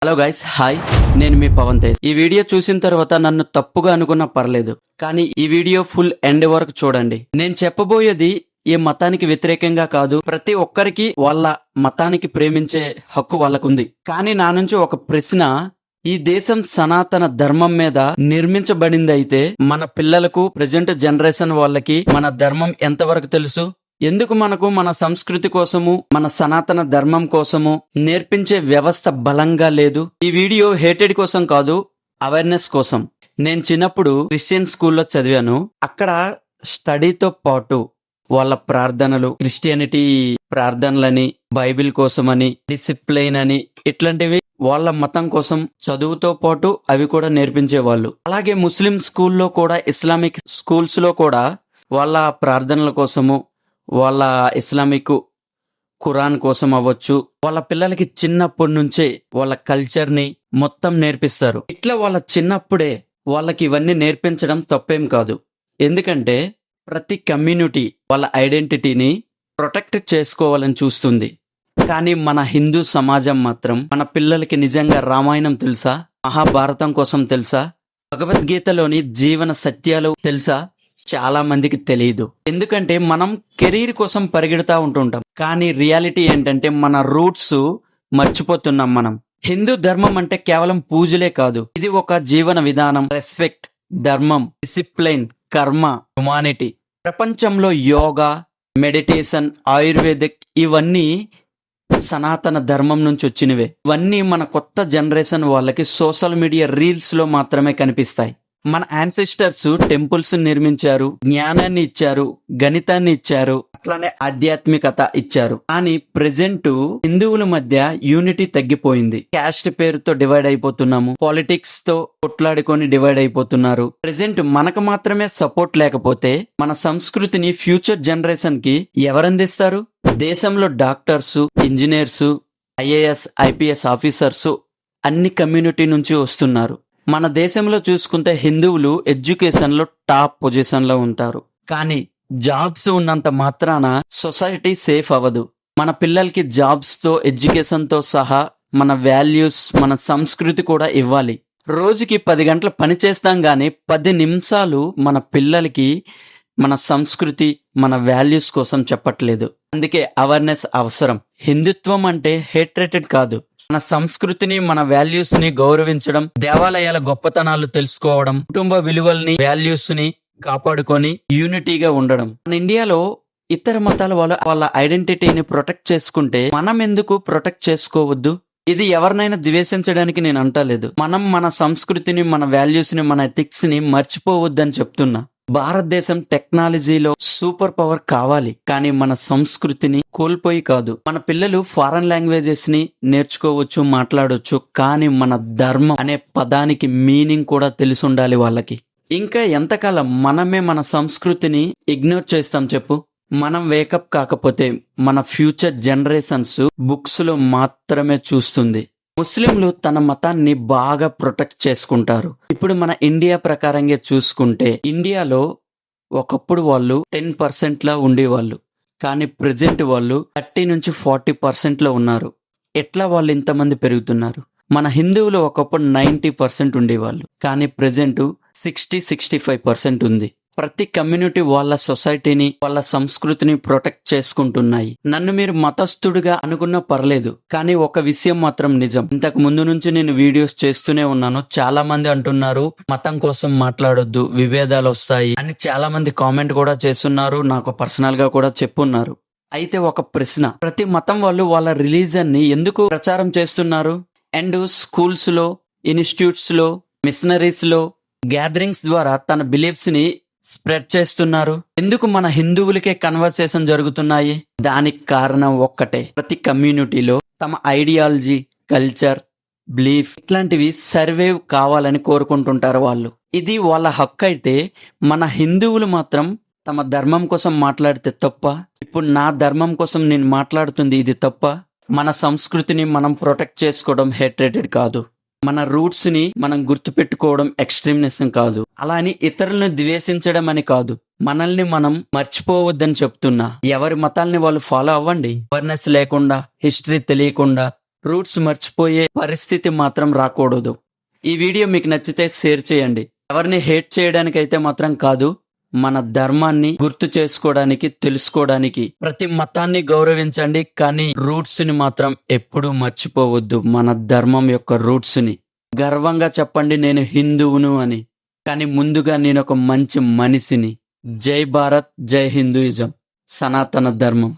Hello guys, hi. నేను మీ పవన్ తేజ్. ఈ video చూసిన తర్వాత నన్ను తప్పుగా అనుకున్నా పర్లేదు, కానీ ఈ వీడియో ఫుల్ ఎండ్ వరకు చూడండి. నేను చెప్పబోయేది ఏ మతానికి వ్యతిరేకంగా కాదు. ప్రతి ఒక్కరికి వాళ్ళ మతానికి ప్రేమించే హక్కు వాళ్ళకుంది. కానీ నా నుంచి ఒక ప్రశ్న: ఈ దేశం సనాతన ధర్మం మీద నిర్మించబడింది అయితే మన పిల్లలకు, ప్రజెంట్ జనరేషన్ వాళ్ళకి మన ధర్మం ఎంతవరకు తెలుసు? ఎందుకు మనకు మన సంస్కృతి కోసము, మన సనాతన ధర్మం కోసము నేర్పించే వ్యవస్థ బలంగా లేదు? ఈ వీడియో హేటెడ్ కోసం కాదు, అవేర్నెస్ కోసం. నేను చిన్నప్పుడు క్రిస్టియన్ స్కూల్లో చదివాను. అక్కడ స్టడీతో పాటు వాళ్ళ ప్రార్థనలు, క్రిస్టియానిటీ ప్రార్థనలని, బైబిల్ కోసమని, డిసిప్లైన్ అని, ఇట్లాంటివి వాళ్ళ మతం కోసం చదువుతో పాటు అవి కూడా నేర్పించేవాళ్ళు. అలాగే ముస్లిం స్కూల్లో కూడా, ఇస్లామిక్ స్కూల్స్ లో కూడా వాళ్ళ ప్రార్థనల కోసము, వాళ్ళ ఇస్లామిక్ ఖురాన్ కోసం అవ్వచ్చు, వాళ్ళ పిల్లలకి చిన్నప్పటి నుంచే వాళ్ళ కల్చర్ని మొత్తం నేర్పిస్తారు. ఇట్లా వాళ్ళ చిన్నప్పుడే వాళ్ళకి ఇవన్నీ నేర్పించడం తప్పేం కాదు. ఎందుకంటే ప్రతి కమ్యూనిటీ వాళ్ళ ఐడెంటిటీని ప్రొటెక్ట్ చేసుకోవాలని చూస్తుంది. కానీ మన హిందూ సమాజం మాత్రం మన పిల్లలకి నిజంగా రామాయణం తెలుసా, మహాభారతం కోసం తెలుసా, భగవద్గీతలోని జీవన సత్యాలు తెలుసా? చాలా మందికి తెలియదు. ఎందుకంటే మనం కెరీర్ కోసం పరిగెడతా ఉంటుంటాం, కానీ రియాలిటీ ఏంటంటే మన రూట్స్ మర్చిపోతున్నాం. మనం హిందూ ధర్మం అంటే కేవలం పూజలే కాదు, ఇది ఒక జీవన విధానం, రెస్పెక్ట్, ధర్మం, డిసిప్లైన్, కర్మ, హ్యుమానిటీ. ప్రపంచంలో యోగా, మెడిటేషన్, ఆయుర్వేదిక్ ఇవన్నీ సనాతన ధర్మం నుంచి వచ్చినవే. ఇవన్నీ మన కొత్త జనరేషన్ వాళ్ళకి సోషల్ మీడియా రీల్స్ లో మాత్రమే కనిపిస్తాయి. మన యాన్సిస్టర్స్ టెంపుల్స్ నిర్మించారు, జ్ఞానాన్ని ఇచ్చారు, గణితాన్ని ఇచ్చారు, అట్లానే ఆధ్యాత్మికత ఇచ్చారు. కానీ ప్రెజెంట్ హిందువుల మధ్య యూనిటీ తగ్గిపోయింది. క్యాస్ట్ పేరుతో డివైడ్ అయిపోతున్నాము, పాలిటిక్స్ తో కొట్లాడుకొని డివైడ్ అయిపోతున్నారు. ప్రెజెంట్ మనకు మాత్రమే సపోర్ట్ లేకపోతే మన సంస్కృతిని ఫ్యూచర్ జనరేషన్ కి ఎవరందిస్తారు? దేశంలో doctors, engineers, IAS, IPS officers అన్ని కమ్యూనిటీ నుంచి వస్తున్నారు. మన దేశంలో చూసుకుంటే హిందువులు ఎడ్యుకేషన్ లో టాప్ పొజిషన్ లో ఉంటారు. కానీ జాబ్స్ ఉన్నంత మాత్రాన సొసైటీ సేఫ్ అవ్వదు. మన పిల్లలకి జాబ్స్ తో, ఎడ్యుకేషన్ తో సహా మన వాల్యూస్, మన సంస్కృతి కూడా ఇవ్వాలి. రోజుకి 10 గంటలు పని చేస్తాం గానీ 10 నిమిషాలు మన పిల్లలకి మన సంస్కృతి, మన వాల్యూస్ కోసం చెప్పట్లేదు. అందుకే అవేర్నెస్ అవసరం. హిందుత్వం అంటే హేట్రేటెడ్ కాదు, మన సంస్కృతిని, మన వాల్యూస్ ని గౌరవించడం, దేవాలయాల గొప్పతనాలు తెలుసుకోవడం, కుటుంబ విలువల్ని, వాల్యూస్ ని కాపాడుకొని యూనిటీగా ఉండడం. మన ఇండియాలో ఇతర మతాల వాళ్ళ ఐడెంటిటీని ప్రొటెక్ట్ చేసుకుంటే మనం ఎందుకు ప్రొటెక్ట్ చేసుకోవద్దు? ఇది ఎవరినైనా ద్వేషించడానికి నేను అంటలేదు. మనం మన సంస్కృతిని, మన వాల్యూస్ ని, మన ఎథిక్స్ ని మర్చిపోవద్దని చెప్తున్నా. భారతదేశం టెక్నాలజీలో సూపర్ పవర్ కావాలి, కానీ మన సంస్కృతిని కోల్పోయి కాదు. మన పిల్లలు ఫారెన్ లాంగ్వేజెస్ ని నేర్చుకోవచ్చు, మాట్లాడొచ్చు, కానీ మన ధర్మం అనే పదానికి మీనింగ్ కూడా తెలిసి ఉండాలి వాళ్ళకి. ఇంకా ఎంతకాలం మనమే మన సంస్కృతిని ఇగ్నోర్ చేస్తాం చెప్పు? మనం వేకప్ కాకపోతే మన ఫ్యూచర్ జనరేషన్స్ బుక్స్ లో మాత్రమే చూస్తుంది. ముస్లింలు తన మతాన్ని బాగా ప్రొటెక్ట్ చేసుకుంటారు. ఇప్పుడు మన ఇండియా ప్రకారంగా చూసుకుంటే, ఇండియాలో ఒకప్పుడు వాళ్ళు 10% లా ఉండేవాళ్ళు, కానీ ప్రెజెంట్ వాళ్ళు 30 నుంచి 40% లో ఉన్నారు. ఎట్లా వాళ్ళు ఇంతమంది పెరుగుతున్నారు? మన హిందువులు ఒకప్పుడు 90% ఉండేవాళ్ళు, కానీ ప్రెజెంట్ 60-65% ఉంది. ప్రతి కమ్యూనిటీ వాళ్ళ సొసైటీని, వాళ్ళ సంస్కృతిని ప్రొటెక్ట్ చేసుకుంటున్నాయి. నన్ను మీరు మతస్థుడిగా అనుకున్నా పర్లేదు, కానీ ఒక విషయం మాత్రం నిజం. ఇంతకు ముందు నుంచి నేను వీడియోస్ చేస్తూనే ఉన్నాను. చాలా మంది అంటున్నారు మతం కోసం మాట్లాడొద్దు, విభేదాలు వస్తాయి అని చాలా మంది కామెంట్ కూడా చేస్తున్నారు, నాకు పర్సనల్ గా కూడా చెప్పున్నారు. అయితే ఒక ప్రశ్న: ప్రతి మతం వాళ్ళు వాళ్ళ రిలీజన్ ని ఎందుకు ప్రచారం చేస్తున్నారు? అండ్ స్కూల్స్ లో, ఇన్స్టిట్యూట్స్ లో, మిషనరీస్ లో గ్యాదరింగ్స్ ద్వారా తన బిలీఫ్స్ ని స్ప్రెడ్ చేస్తున్నారు. ఎందుకు మన హిందువులకే కన్వర్సేషన్ జరుగుతున్నాయి? దానికి కారణం ఒక్కటే: ప్రతి కమ్యూనిటీలో తమ ఐడియాలజీ, కల్చర్, బిలీఫ్ ఇట్లాంటివి సర్వైవ్ కావాలని కోరుకుంటుంటారు వాళ్ళు. ఇది వాళ్ళ హక్కు అయితే మన హిందువులు మాత్రం తమ ధర్మం కోసం మాట్లాడితే తప్ప? ఇప్పుడు నా ధర్మం కోసం నేను మాట్లాడుతుంది, ఇది తప్ప? మన సంస్కృతిని మనం ప్రొటెక్ట్ చేసుకోవడం హేట్రేటెడ్ కాదు. మన రూట్స్ ని మనం గుర్తుపెట్టుకోవడం ఎక్స్ట్రీమిజం కాదు. అలా అని ఇతరులను ద్వేషించడం అని కాదు. మనల్ని మనం మర్చిపోవద్దని చెప్తున్నా. ఎవరి మతాల్ని వాళ్ళు ఫాలో అవ్వండి. అవేర్నెస్ లేకుండా, హిస్టరీ తెలియకుండా రూట్స్ మర్చిపోయే పరిస్థితి మాత్రం రాకూడదు. ఈ వీడియో మీకు నచ్చితే షేర్ చేయండి. ఎవరిని హేట్ చేయడానికైతే మాత్రం కాదు, మన ధర్మాన్ని గుర్తు చేసుకోవడానికి, తెలుసుకోవడానికి. ప్రతి మతాన్ని గౌరవించండి, కానీ రూట్స్ ని మాత్రం ఎప్పుడూ మర్చిపోవద్దు. మన ధర్మం యొక్క రూట్స్ ని గర్వంగా చెప్పండి, నేను హిందువును అని. కానీ ముందుగా నేను ఒక మంచి మనిషిని. జై భారత్, జై హిందూయిజం, సనాతన ధర్మం.